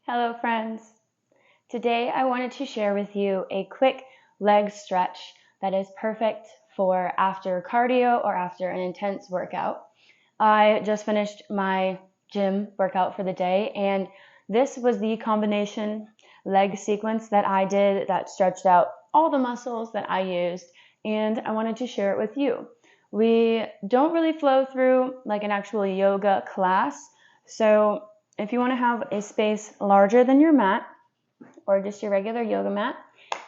Hello friends! Today I wanted to share with you a quick leg stretch that is perfect for after cardio or after an intense workout. I just finished my gym workout for the day, and this was the combination leg sequence that I did that stretched out all the muscles that I used, and I wanted to share it with you. We don't really flow through like an actual yoga class, so if you want to have a space larger than your mat or just your regular yoga mat,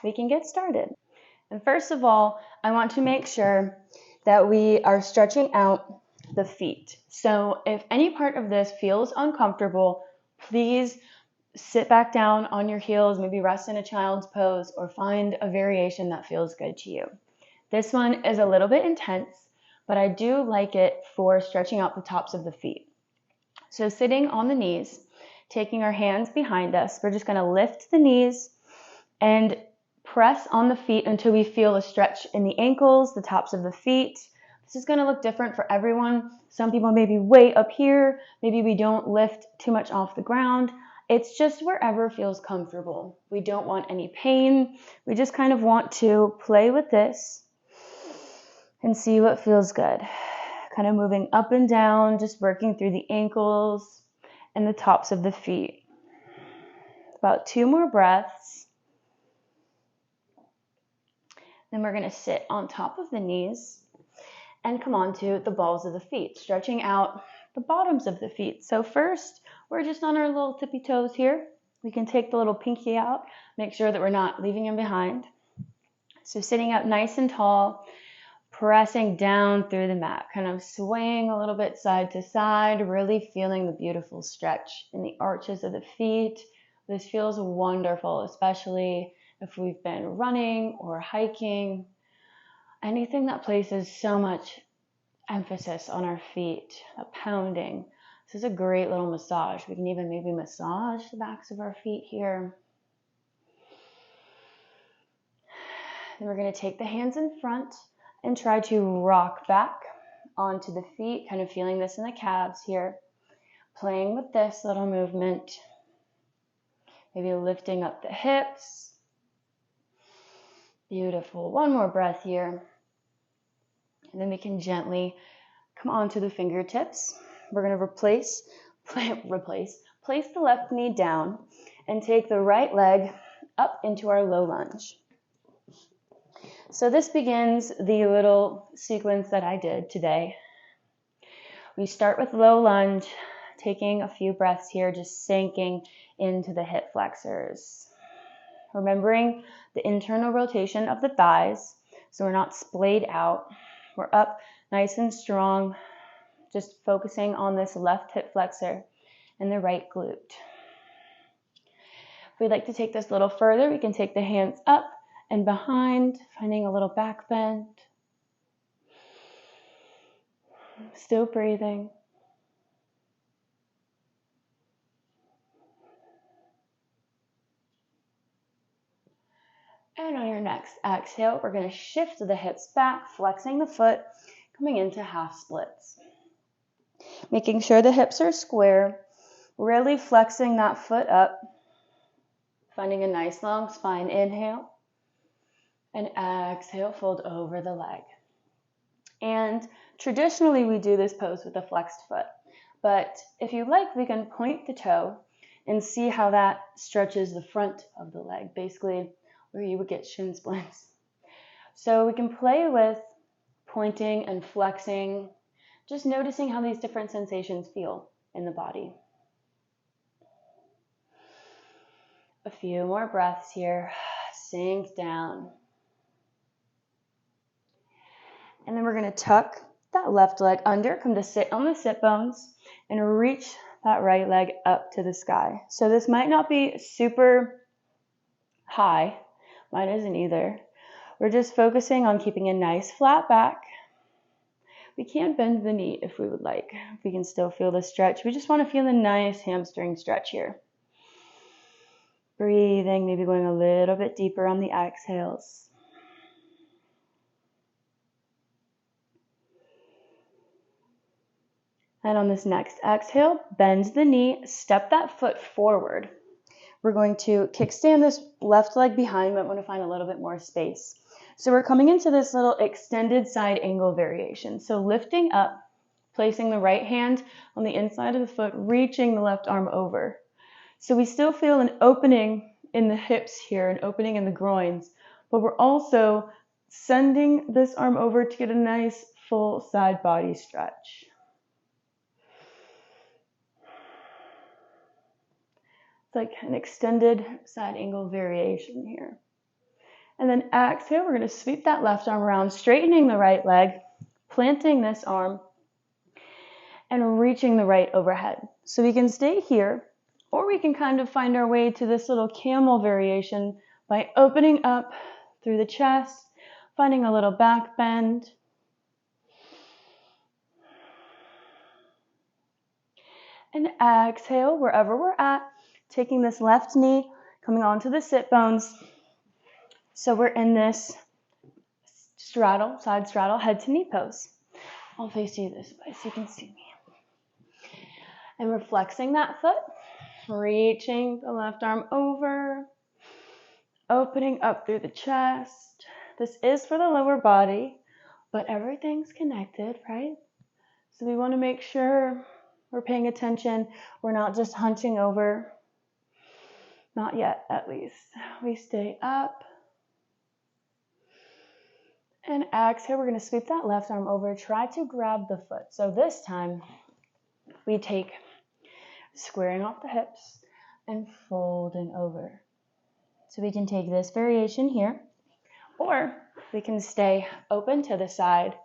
we can get started. And first of all, I want to make sure that we are stretching out the feet. So if any part of this feels uncomfortable, please sit back down on your heels, maybe rest in a child's pose, or find a variation that feels good to you. This one is a little bit intense, but I do like it for stretching out the tops of the feet. So sitting on the knees, taking our hands behind us, we're just going to lift the knees and press on the feet until we feel a stretch in the ankles, the tops of the feet. This is going to look different for everyone. Some people may be way up here. Maybe we don't lift too much off the ground. It's just wherever feels comfortable. We don't want any pain. We just kind of want to play with this and see what feels good. Kind of moving up and down, just working through the ankles and the tops of the feet. About 2 more breaths. Then we're going to sit on top of the knees and come onto the balls of the feet, stretching out the bottoms of the feet. So first, we're just on our little tippy toes here. We can take the little pinky out, make sure that we're not leaving him behind. So sitting up nice and tall, pressing down through the mat, kind of swaying a little bit side to side, really feeling the beautiful stretch in the arches of the feet. This feels wonderful, especially if we've been running or hiking. Anything that places so much emphasis on our feet, a pounding. This is a great little massage. We can even maybe massage the backs of our feet here. Then we're going to take the hands in front and try to rock back onto the feet, kind of feeling this in the calves here. Playing with this little movement. Maybe lifting up the hips. Beautiful. One more breath here. And then we can gently come onto the fingertips. We're going to place the left knee down and take the right leg up into our low lunge. So this begins the little sequence that I did today. We start with low lunge, taking a few breaths here, just sinking into the hip flexors. Remembering the internal rotation of the thighs, so we're not splayed out. We're up nice and strong, just focusing on this left hip flexor and the right glute. If we'd like to take this a little further, we can take the hands up and behind, finding a little back bend. Still breathing. And on your next exhale, we're going to shift the hips back, flexing the foot, coming into half splits. Making sure the hips are square, really flexing that foot up, finding a nice long spine. Inhale. And exhale, fold over the leg. And traditionally we do this pose with a flexed foot, but if you like, we can point the toe and see how that stretches the front of the leg, basically where you would get shin splints. So we can play with pointing and flexing, just noticing how these different sensations feel in the body. A few more breaths here. Sink down. And then we're going to tuck that left leg under, come to sit on the sit bones, and reach that right leg up to the sky. So this might not be super high. Mine isn't either. We're just focusing on keeping a nice flat back. We can bend the knee if we would like. If we can still feel the stretch. We just want to feel a nice hamstring stretch here. Breathing, maybe going a little bit deeper on the exhales. And on this next exhale, bend the knee, step that foot forward. we're going to kickstand this left leg behind, but want to find a little bit more space. So we're coming into this little extended side angle variation. So lifting up, placing the right hand on the inside of the foot, reaching the left arm over. So we still feel an opening in the hips here, an opening in the groins, but we're also sending this arm over to get a nice full side body stretch. It's like an extended side angle variation here. And then exhale, we're going to sweep that left arm around, straightening the right leg, planting this arm, and reaching the right overhead. So we can stay here, or we can kind of find our way to this little camel variation by opening up through the chest, finding a little back bend. And exhale, wherever we're at, taking this left knee, coming onto the sit bones. So we're in this straddle, side straddle, head to knee pose. I'll face you this way so you can see me. And we're flexing that foot, reaching the left arm over, opening up through the chest. This is for the lower body, but everything's connected, right? So we want to make sure we're paying attention. We're not just hunching over. Not yet, at least. We stay up. And exhale, we're going to sweep that left arm over. Try to grab the foot. So this time, we take squaring off the hips and folding over. So we can take this variation here, or we can stay open to the side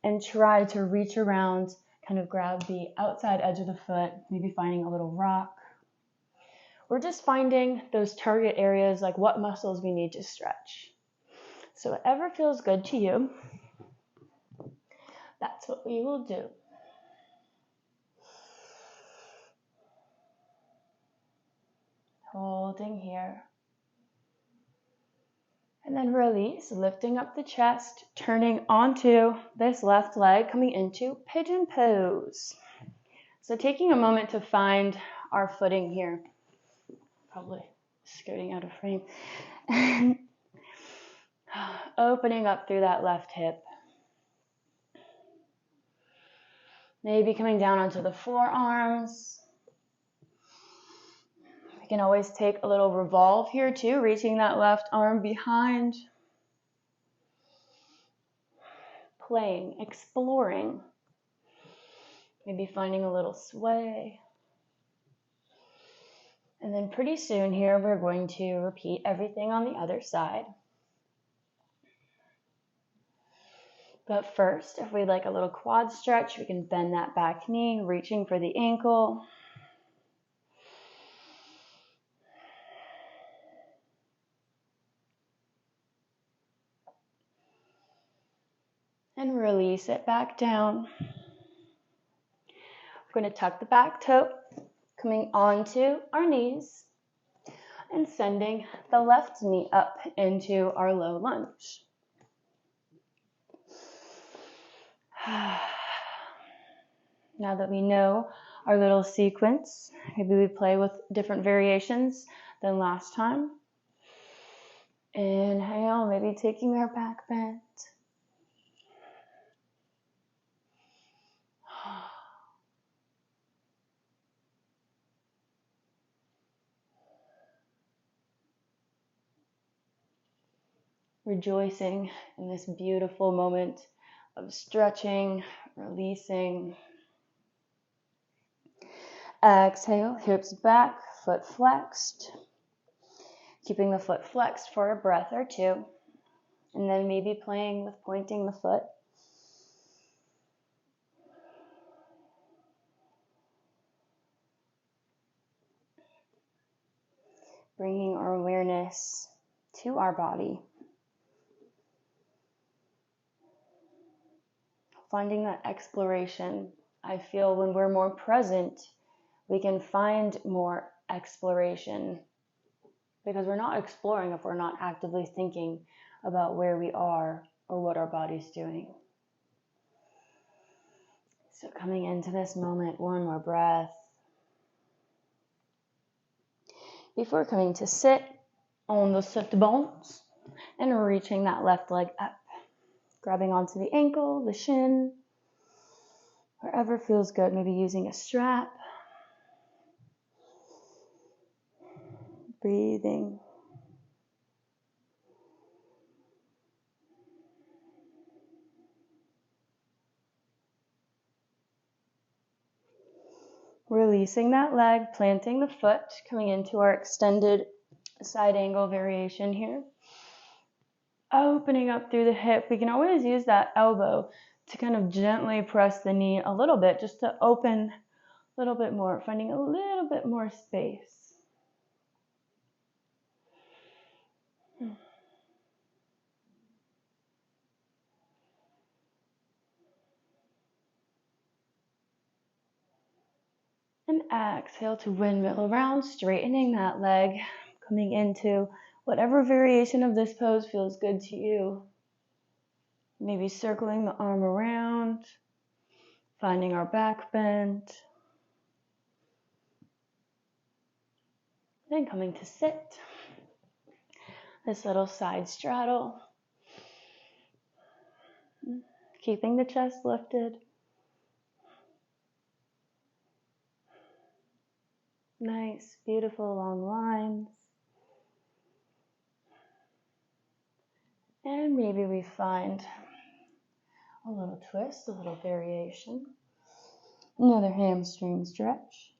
and try to reach around, kind of grab the outside edge of the foot, maybe finding a little rock. We're just finding those target areas, like what muscles we need to stretch. So whatever feels good to you, that's what we will do. Holding here. And then release, lifting up the chest, turning onto this left leg, coming into pigeon pose. So taking a moment to find our footing here. Probably skirting out of frame. Opening up through that left hip. Maybe coming down onto the forearms. We can always take a little revolve here too, reaching that left arm behind. Playing, exploring. Maybe finding a little sway. And then pretty soon here, we're going to repeat everything on the other side. But first, if we'd like a little quad stretch, we can bend that back knee, reaching for the ankle. And release it back down. We're going to tuck the back toe, coming onto our knees, and sending the left knee up into our low lunge. Now that we know our little sequence, maybe we play with different variations than last time. Inhale, maybe taking our back bend. Rejoicing in this beautiful moment of stretching, releasing. Exhale, hips back, foot flexed. Keeping the foot flexed for a breath or two. And then maybe playing with pointing the foot. Bringing our awareness to our body. Finding that exploration. I feel when we're more present, we can find more exploration. Because we're not exploring if we're not actively thinking about where we are or what our body's doing. So coming into this moment, one more breath. before coming to sit on the sit bones and reaching that left leg up, grabbing onto the ankle, the shin, wherever feels good, maybe using a strap. Breathing. Releasing that leg, planting the foot, coming into our extended side angle variation here. Opening up through the hip. We can always use that elbow to kind of gently press the knee a little bit, just to open a little bit more, finding a little bit more space. And exhale to windmill around, straightening that leg, coming into whatever variation of this pose feels good to you. Maybe circling the arm around, finding our back bend. Then coming to sit. This little side straddle. Keeping the chest lifted. Nice, beautiful long lines. And maybe we find a little twist, a little variation. Another hamstring stretch.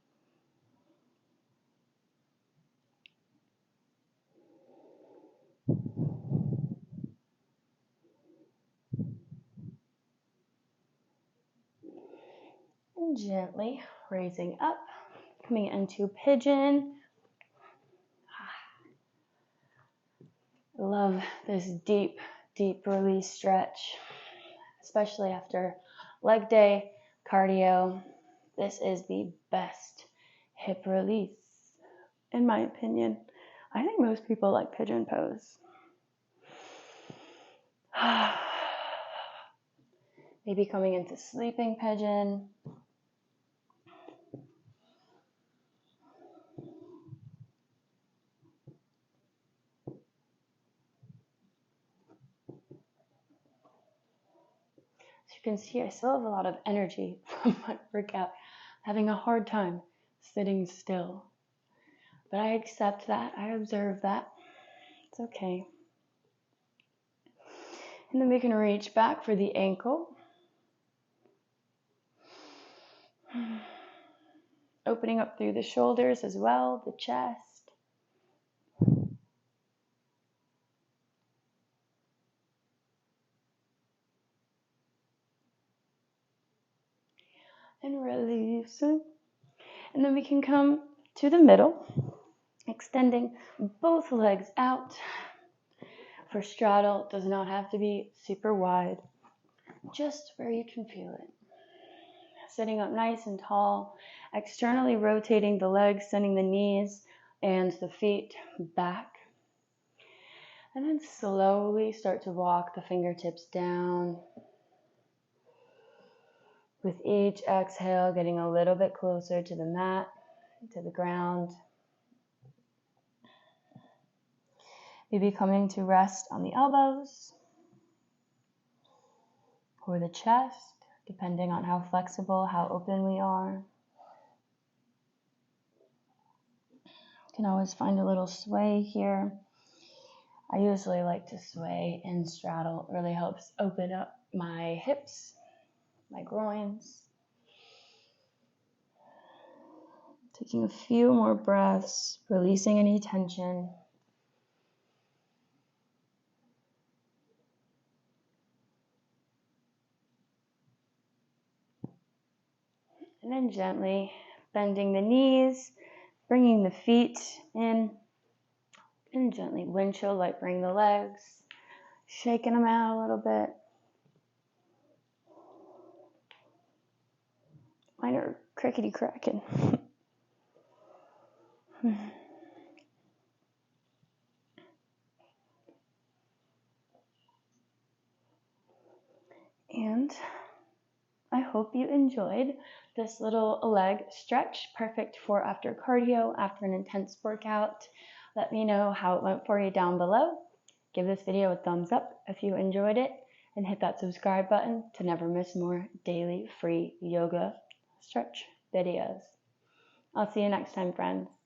And gently raising up, coming into pigeon. Love this deep, deep release stretch, especially after leg day, cardio. This is the best hip release, in my opinion. I think most people like pigeon pose. Maybe coming into sleeping pigeon. As you can see, I still have a lot of energy from my workout, having a hard time sitting still. But I accept that, I observe that. It's okay. And then we can reach back for the ankle. Opening up through the shoulders as well, the chest. And releasing. And then we can come to the middle, extending both legs out. For straddle, it does not have to be super wide, just where you can feel it. Sitting up nice and tall, externally rotating the legs, sending the knees and the feet back. And then slowly start to walk the fingertips down. With each exhale, getting a little bit closer to the mat, to the ground. Maybe coming to rest on the elbows or the chest, depending on how flexible, how open we are. You can always find a little sway here. I usually like to sway in straddle. It really helps open up my hips, my groins. Taking a few more breaths, releasing any tension. And then gently bending the knees, bringing the feet in, and gently windshield lightning the legs, shaking them out a little bit. Mine are crickety cracking. And I hope you enjoyed this little leg stretch, perfect for after cardio, after an intense workout. Let me know how it went for you down below. Give this video a thumbs up if you enjoyed it, and hit that subscribe button to never miss more daily free yoga stretch videos. I'll see you next time, friends.